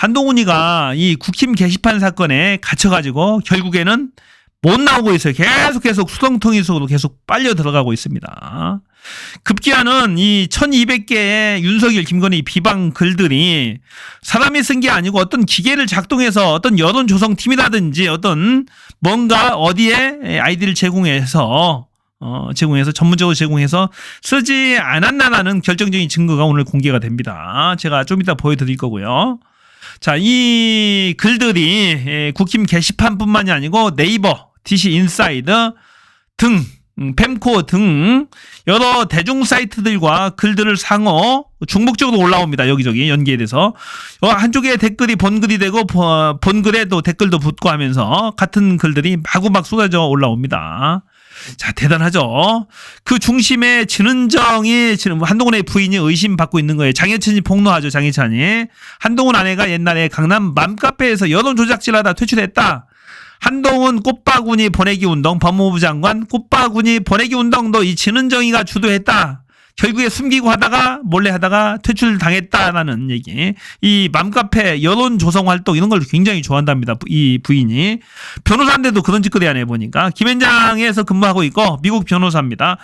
한동훈이가 이 국힘 게시판 사건에 갇혀가지고 결국에는 못 나오고 있어요. 계속 수렁텅이 속으로 계속 빨려 들어가고 있습니다. 급기야는 이 1200개의 윤석열, 김건희 비방 글들이 사람이 쓴 게 아니고 어떤 기계를 작동해서 어떤 여론 조성팀이라든지 어떤 뭔가 어디에 아이디를 제공해서 전문적으로 제공해서 쓰지 않았나라는 결정적인 증거가 오늘 공개가 됩니다. 제가 좀 이따 보여드릴 거고요. 자, 이 글들이 국힘 게시판뿐만이 아니고 네이버, DC 인사이드 등 펜코 등 여러 대중 사이트들과 글들을 상호 중복적으로 올라옵니다. 여기저기 연계에 대해서 한쪽에 댓글이 본글이 되고 본글에 또 댓글도 붙고 하면서 같은 글들이 마구막 쏟아져 올라옵니다. 자, 대단하죠. 그 중심에 진은정이 지금 한동훈의 부인이 의심받고 있는 거예요. 장혜찬이 폭로하죠. 장혜찬이 한동훈 아내가 옛날에 강남 맘카페에서 여론 조작질하다 퇴출했다. 한동훈 꽃바구니 보내기 운동, 법무부 장관 꽃바구니 보내기 운동도 이 진은정이가 주도했다. 결국에 숨기고 하다가 몰래 하다가 퇴출당했다라는 얘기. 이 맘카페 여론 조성 활동 이런 걸 굉장히 좋아한답니다. 이 부인이. 변호사인데도 그런 짓거리 안 해보니까. 김현장에서 근무하고 있고 미국 변호사입니다.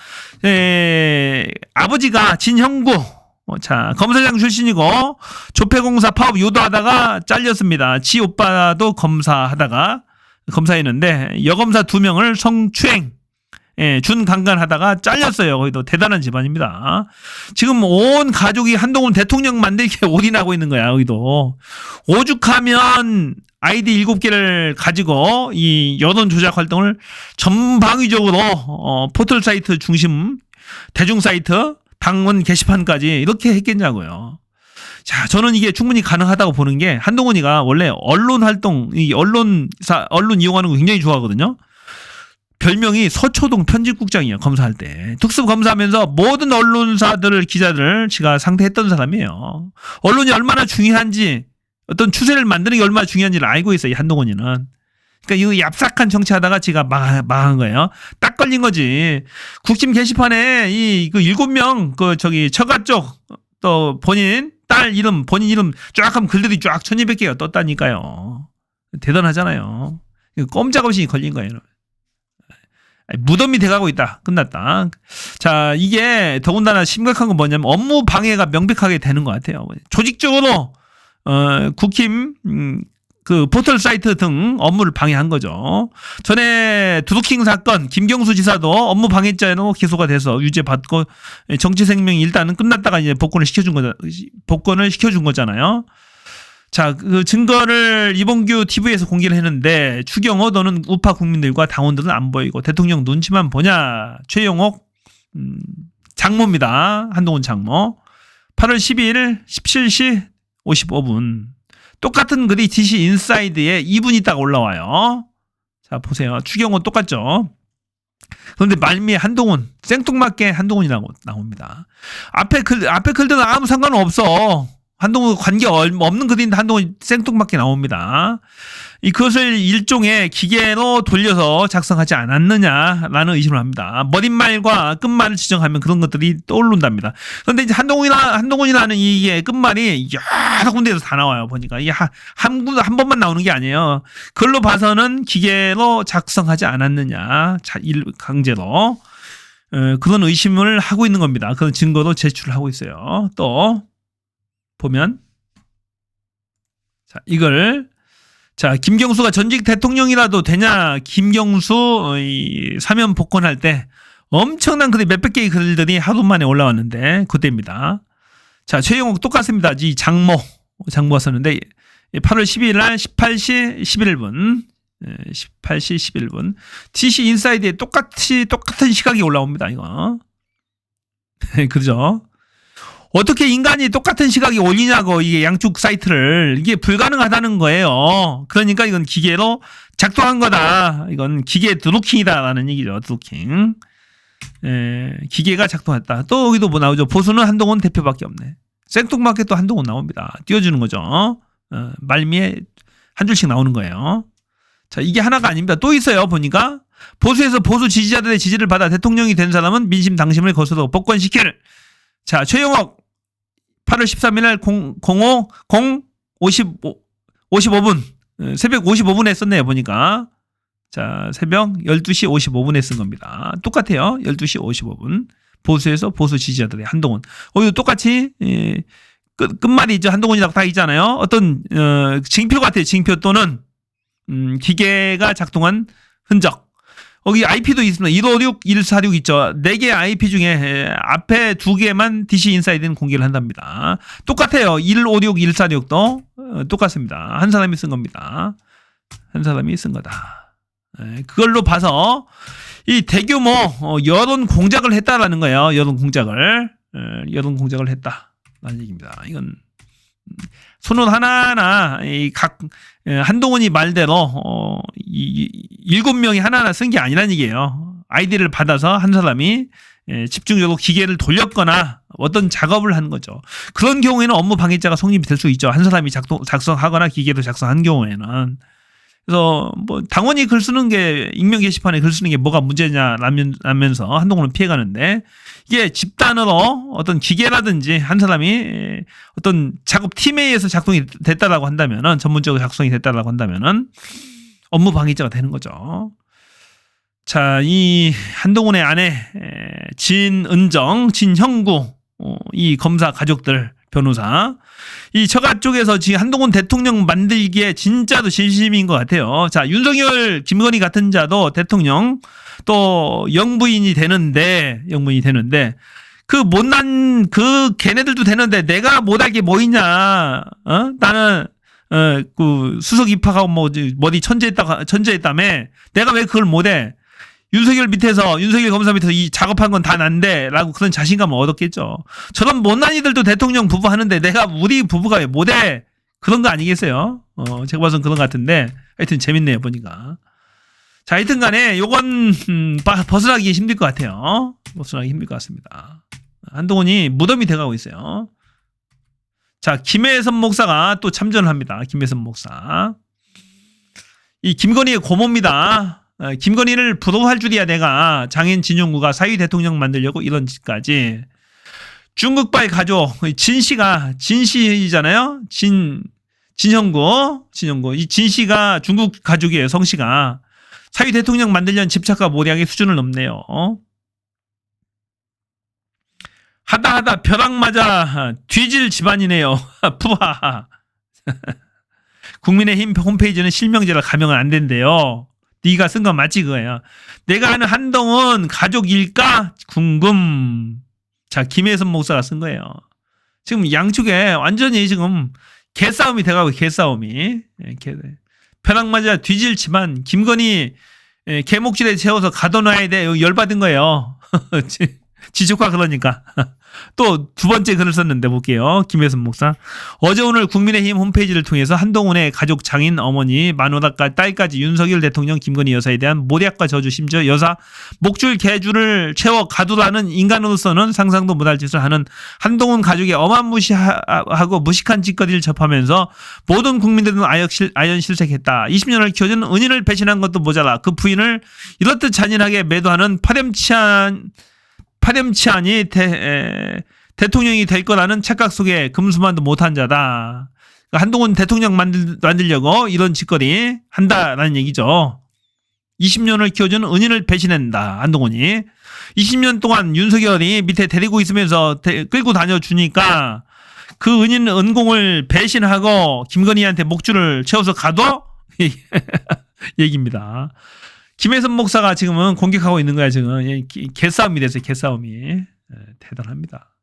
아버지가 진형구. 자, 검사장 출신이고 조폐공사 파업 유도하다가 잘렸습니다. 지 오빠도 검사했는데 여검사 2명을 성추행 준강간하다가 잘렸어요. 거기도 대단한 집안입니다. 지금 온 가족이 한동훈 대통령 만들기에 올인하고 있는 거야. 여기도 오죽하면 아이디 7개를 가지고 이 여론 조작 활동을 전방위적으로 포털 사이트 중심 대중 사이트 당원 게시판까지 이렇게 했겠냐고요. 자, 저는 이게 충분히 가능하다고 보는 게 한동훈이가 원래 언론 활동, 언론 이용하는 거 굉장히 좋아하거든요. 별명이 서초동 편집국장이에요. 검사할 때. 특수 검사하면서 모든 언론사들을 기자들을 제가 상대했던 사람이에요. 언론이 얼마나 중요한지 어떤 추세를 만드는 게 얼마나 중요한지를 알고 있어요. 이 한동훈이는. 그러니까 이 얍삭한 정치하다가 제가 망한 거예요. 딱 걸린 거지. 국힘 게시판에 이 7명 처가 쪽 또 본인 딸 이름 본인 이름 쫙 하면 글들이 쫙 1200개가 떴다니까요. 대단하잖아요. 꼼짝없이 걸린 거예요. 무덤이 돼가고 있다. 끝났다. 자, 이게 더군다나 심각한 건 뭐냐면 업무 방해가 명백하게 되는 것 같아요. 조직적으로 국힘 그 포털 사이트 등 업무를 방해한 거죠. 전에 두루킹 사건 김경수 지사도 업무 방해죄로 기소가 돼서 유죄 받고 정치 생명이 일단은 끝났다가 이제 복권을 시켜준 거잖아요. 자, 그 증거를 이봉규 TV에서 공개를 했는데 추경호 너는 우파 국민들과 당원들은 안 보이고 대통령 눈치만 보냐. 최영옥 장모입니다. 한동훈 장모. 8월 12일 17시 55분. 똑같은 글이 DC 인사이드에 2분 있다가 올라와요. 자, 보세요. 추경호 똑같죠. 그런데 말미에 한동훈, 생뚱맞게 한동훈이라고 나옵니다. 앞에 글들은 아무 상관은 없어. 한동훈 관계 없는 글인데 한동훈 생뚱맞게 나옵니다. 그것을 일종의 기계로 돌려서 작성하지 않았느냐라는 의심을 합니다. 머릿말과 끝말을 지정하면 그런 것들이 떠오른답니다. 그런데 이제 한동훈이라는 이게 끝말이 여러 군데에서 다 나와요. 보니까 이게 한 번만 나오는 게 아니에요. 그걸로 봐서는 기계로 작성하지 않았느냐, 강제로 그런 의심을 하고 있는 겁니다. 그런 증거도 제출하고 있어요. 또 보면 자, 이걸 자, 김경수가 전직 대통령이라도 되냐. 김경수 사면 복권할 때 엄청난 글이 몇백 개의 글들이 하루 만에 올라왔는데 그때입니다. 자, 최영옥 똑같습니다. 이 장모가 썼는데 8월 12일 날 18시 11분 18시 11분 DC 인사이드에 똑같은 시각이 올라옵니다. 이거 그죠? 어떻게 인간이 똑같은 시각이 올리냐고, 이게 양쪽 사이트를. 이게 불가능하다는 거예요. 그러니까 이건 기계로 작동한 거다. 이건 기계 드루킹이다라는 얘기죠. 드루킹. 기계가 작동했다. 또 여기도 뭐 나오죠. 보수는 한동훈 대표밖에 없네. 생뚱맞게 또 한동훈 나옵니다. 띄워주는 거죠. 말미에 한 줄씩 나오는 거예요. 자, 이게 하나가 아닙니다. 또 있어요. 보니까 보수에서 보수 지지자들의 지지를 받아 대통령이 된 사람은 민심 당심을 거스러 복권시킬. 자, 최영옥 8월 13일 날 050 55분. 새벽 55분에 썼네요, 보니까. 자, 새벽 12시 55분에 쓴 겁니다. 똑같아요. 12시 55분. 보수에서 보수 지지자들의 한동훈. 이거 똑같이, 끝말이 있죠. 한동훈이라고 다 있잖아요. 어떤, 징표 같아요. 징표 또는, 기계가 작동한 흔적. 여기 IP도 있습니다. 156, 146 있죠. 4개 IP 중에 앞에 2개만 DC 인사이드는 공개를 한답니다. 똑같아요. 156, 146도 똑같습니다. 한 사람이 쓴 겁니다. 한 사람이 쓴 거다. 그걸로 봐서 이 대규모 여론 공작을 했다라는 거예요. 여론 공작을 했다라는 얘기입니다. 이건 손은 하나하나 각 한동훈이 말대로 7명이 하나하나 쓴 게 아니라는 얘기예요. 아이디를 받아서 한 사람이 집중적으로 기계를 돌렸거나 어떤 작업을 하는 거죠. 그런 경우에는 업무 방해죄가 성립이 될 수 있죠. 한 사람이 작성하거나 기계로 작성한 경우에는. 그래서 뭐 당원이 글 쓰는 게 익명 게시판에 글 쓰는 게 뭐가 문제냐라면서 한동훈은 피해가는데 이게 집단으로 어떤 기계라든지 한 사람이 어떤 작업 팀에 의해서 작동이 됐다라고 한다면은 전문적으로 작성이 됐다라고 한다면은 업무 방해죄가 되는 거죠. 자, 이 한동훈의 아내 진은정, 진형구 이 검사 가족들 변호사 이 처가 쪽에서 지금 한동훈 대통령 만들기에 진짜로 진심인 것 같아요. 자, 윤석열, 김건희 같은 자도 대통령 또 영부인이 되는데 그 못난 그 걔네들도 되는데 내가 못할 게 뭐 있냐? 나는 그 수석 입학하고 뭐 어디 천재했다며 내가 왜 그걸 못해? 윤석열 검사 밑에서 이 작업한 건 다 난데라고 그런 자신감을 얻었겠죠. 저런 못난이들도 대통령 부부 하는데 내가 우리 부부가 왜 못해? 그런 거 아니겠어요? 제가 봐서는 그런 것 같은데 하여튼 재밌네요 보니까. 자, 하여튼 간에 요건 벗어나기 힘들 것 같아요. 벗어나기 힘들 것 같습니다. 한동훈이 무덤이 돼가고 있어요. 자, 김혜선 목사가 또 참전을 합니다. 김혜선 목사. 이 김건희의 고모입니다. 김건희를 부러워할 줄이야 내가. 장인 진용구가 사위 대통령 만들려고 이런 짓까지. 중국발 가족 진씨잖아요. 진형구 이 진씨가 중국 가족이에요. 성씨가 사위 대통령 만들려는 집착과 모략의 수준을 넘네요. 하다 벼락 맞아 뒤질 집안이네요. 푸하. 국민의힘 홈페이지는 실명제라 가명은 안 된대요. 네가 쓴 건 맞지 그거야. 내가 아는 한동훈 가족일까? 궁금. 자, 김혜선 목사가 쓴 거예요. 지금 양쪽에 완전히 지금 개싸움이 돼가고 개싸움이. 벼락 맞아 뒤질지만 김건희 개목줄에 채워서 가둬놔야 돼. 열받은 거예요. 지조카 그러니까. 또 두 번째 글을 썼는데 볼게요. 김혜선 목사. 어제 오늘 국민의힘 홈페이지를 통해서 한동훈의 가족 장인 어머니 마누라까 딸까지 윤석열 대통령 김건희 여사에 대한 모략과 저주 심지어 여사 목줄 개줄을 채워 가두라는 인간으로서는 상상도 못할 짓을 하는 한동훈 가족의 어마무시하고 무식한 짓거리를 접하면서 모든 국민들은 아연실색했다. 20년을 키워준 은인을 배신한 것도 모자라 그 부인을 이렇듯 잔인하게 매도하는 파렴치하니 대통령이 될 거라는 착각 속에 금수만도 못한 자다. 한동훈 대통령 만들려고 이런 짓거리 한다라는 얘기죠. 20년을 키워준 은인을 배신한다. 한동훈이. 20년 동안 윤석열이 밑에 데리고 있으면서 끌고 다녀주니까 그 은공을 배신하고 김건희한테 목줄을 채워서 가둬? 얘기입니다. 김혜선 목사가 지금은 공격하고 있는 거야, 지금. 개싸움이 됐어요, 개싸움이. 대단합니다.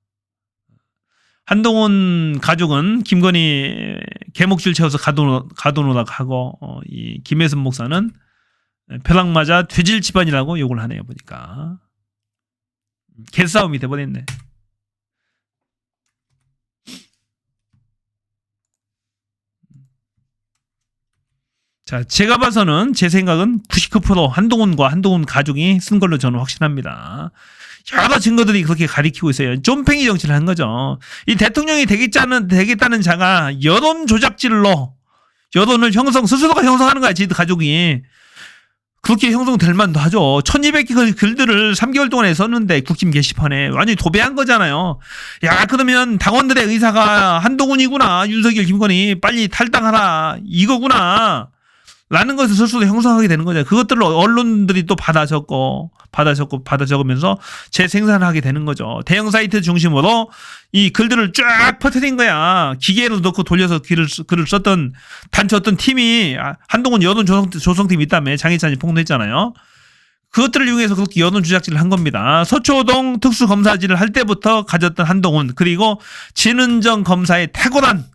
한동훈 가족은 김건희 개목줄 채워서 가둬놓으라고 하고, 이 김혜선 목사는 벼락 맞아 뒤질 집안이라고 욕을 하네요, 보니까. 개싸움이 돼버렸네. 자, 제가 봐서는 제 생각은 99% 한동훈과 한동훈 가족이 쓴 걸로 저는 확신합니다. 여러 증거들이 그렇게 가리키고 있어요. 쫌팽이 정치를 한 거죠. 이 대통령이 되겠다는 자가 여론 조작질로 여론을 스스로가 형성하는 거야, 지들 가족이. 그렇게 형성될 만도 하죠. 1200개 글들을 3개월 동안에 썼는데 국힘 게시판에 완전히 도배한 거잖아요. 야, 그러면 당원들의 의사가 한동훈이구나. 윤석열, 김건희 빨리 탈당하라. 이거구나. 라는 것을 스스로 형성하게 되는 거죠. 그것들을 언론들이 또 받아 적으면서 재생산하게 되는 거죠. 대형 사이트 중심으로 이 글들을 쫙 퍼뜨린 거야. 기계로 넣고 돌려서 글을 썼던 단체 어떤 팀이, 한동훈 여론 조성팀이 있다며 장희찬이 폭로했잖아요. 그것들을 이용해서 그렇게 여론 조작질을 한 겁니다. 서초동 특수검사질을 할 때부터 가졌던 한동훈, 그리고 진은정 검사의 탁월한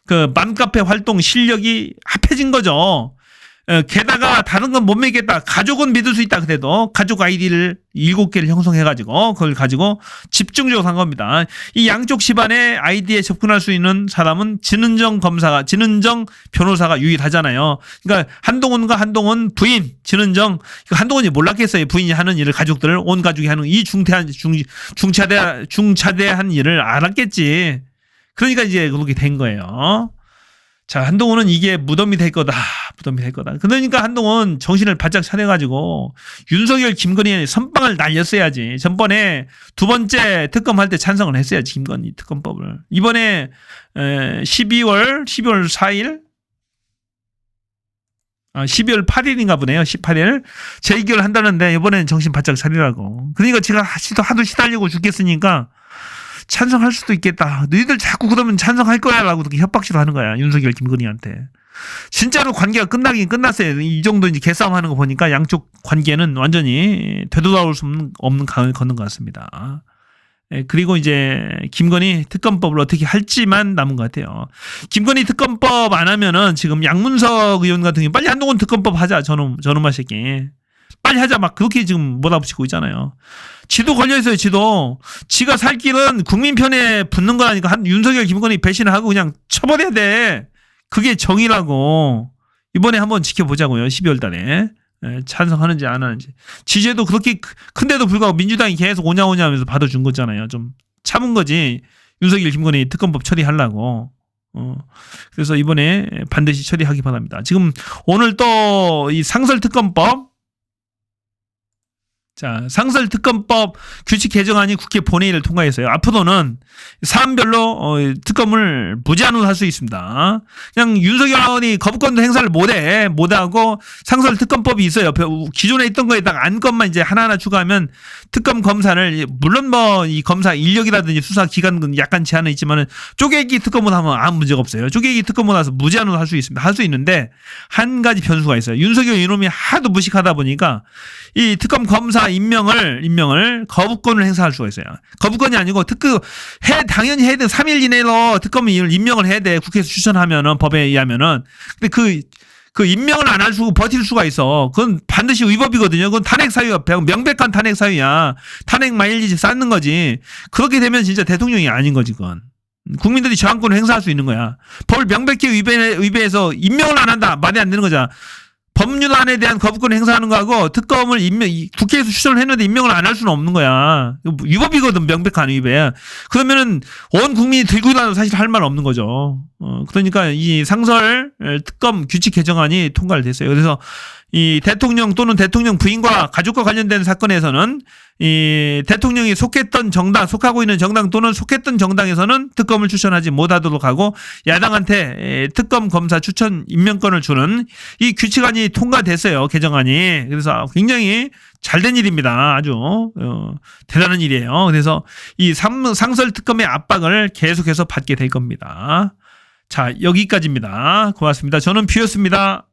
그 맘카페 활동 실력이 합해진 거죠. 게다가 다른 건 못 믿겠다. 가족은 믿을 수 있다. 그래도 가족 아이디를 7개를 형성해가지고 그걸 가지고 집중적으로 한 겁니다. 이 양쪽 집안의 아이디에 접근할 수 있는 사람은 진은정 변호사가 유일하잖아요. 그러니까 한동훈과 한동훈 부인 진은정, 한동훈이 몰랐겠어요. 부인이 하는 일을, 가족들 온 가족이 하는 이 중차대한 일을 알았겠지. 그러니까 이제 그렇게 된 거예요. 자, 한동훈은 이게 무덤이 될 거다. 그러니까 한동훈 정신을 바짝 차려가지고 윤석열, 김건희의 선빵을 날렸어야지. 전번에 두 번째 특검할 때 찬성을 했어야지. 김건희 특검법을. 이번에 12월 4일 12월 8일인가 보네요. 18일 재의결을 한다는데 이번엔 정신 바짝 차리라고. 그러니까 제가 하도 시달리고 죽겠으니까 찬성할 수도 있겠다. 너희들 자꾸 그러면 찬성할 거야 라고 그렇게 협박시도 하는 거야. 윤석열, 김건희한테. 진짜로 관계가 끝나긴 끝났어요. 이 정도 이제 개싸움 하는 거 보니까 양쪽 관계는 완전히 되돌아올 수 없는 강을 걷는 것 같습니다. 그리고 이제 김건희 특검법을 어떻게 할지만 남은 것 같아요. 김건희 특검법 안 하면은 지금 양문석 의원 같은 경우 빨리 한동훈 특검법 하자. 저놈아 새끼. 빨리 하자. 막 그렇게 지금 몰아붙이고 있잖아요. 지도 걸려있어요. 지가 살 길은 국민 편에 붙는 거라니까. 윤석열, 김건희 배신을 하고 그냥 쳐버려야 돼. 그게 정의라고. 이번에 한번 지켜보자고요. 12월 달에. 찬성하는지 안 하는지. 지지도 그렇게 큰데도 불구하고 민주당이 계속 오냐 하면서 받아준 거잖아요. 좀 참은 거지. 윤석열, 김건희 특검법 처리하려고. 그래서 이번에 반드시 처리하기 바랍니다. 지금 오늘 또 이 상설특검법, 자, 상설특검법 규칙 개정안이 국회 본회의를 통과했어요. 앞으로는 사안별로 특검을 무제한으로 할 수 있습니다. 그냥 윤석열이 거부권도 행사를 못하고 상설특검법이 있어요. 기존에 있던 거에다가 안건만 이제 하나하나 추가하면 특검 검사를, 물론 뭐 이 검사 인력이라든지 수사 기간은 약간 제한은 있지만은 쪼개기 특검으로 하면 아무 문제가 없어요. 쪼개기 특검으로 해서 무제한으로 할 수 있습니다. 할 수 있는데 한 가지 변수가 있어요. 윤석열 이놈이 하도 무식하다 보니까 이 특검 검사 임명을 거부권을 행사할 수가 있어요. 거부권이 아니고 당연히 해야 돼. 3일 이내로 특검을 임명을 해야 돼. 국회에서 추천하면은, 법에 의하면은. 근데 그 임명을 안 할 수, 버틸 수가 있어. 그건 반드시 위법이거든요. 그건 탄핵 사유야. 명백한 탄핵 사유야. 탄핵 마일리지 쌓는 거지. 그렇게 되면 진짜 대통령이 아닌 거지, 그건. 국민들이 저항권을 행사할 수 있는 거야. 법을 명백히 위배해서 임명을 안 한다. 말이 안 되는 거잖아. 법률안에 대한 거부권을 행사하는 거하고 특검을 국회에서 추천을 했는데 임명을 안 할 수는 없는 거야. 위법이거든, 명백한 위배. 그러면은 온 국민이 들고 다녀도 사실 할 말 없는 거죠. 그러니까 이 상설 특검 규칙 개정안이 통과를 됐어요. 그래서 이 대통령 또는 대통령 부인과 가족과 관련된 사건에서는 이 대통령이 속하고 있는 정당 또는 속했던 정당에서는 특검을 추천하지 못하도록 하고, 야당한테 특검 검사 추천 임명권을 주는 이 규칙안이 통과됐어요. 개정안이. 그래서 굉장히 잘된 일입니다. 아주 대단한 일이에요. 그래서 이 상설 특검의 압박을 계속해서 받게 될 겁니다. 자, 여기까지입니다. 고맙습니다. 저는 뷰였습니다.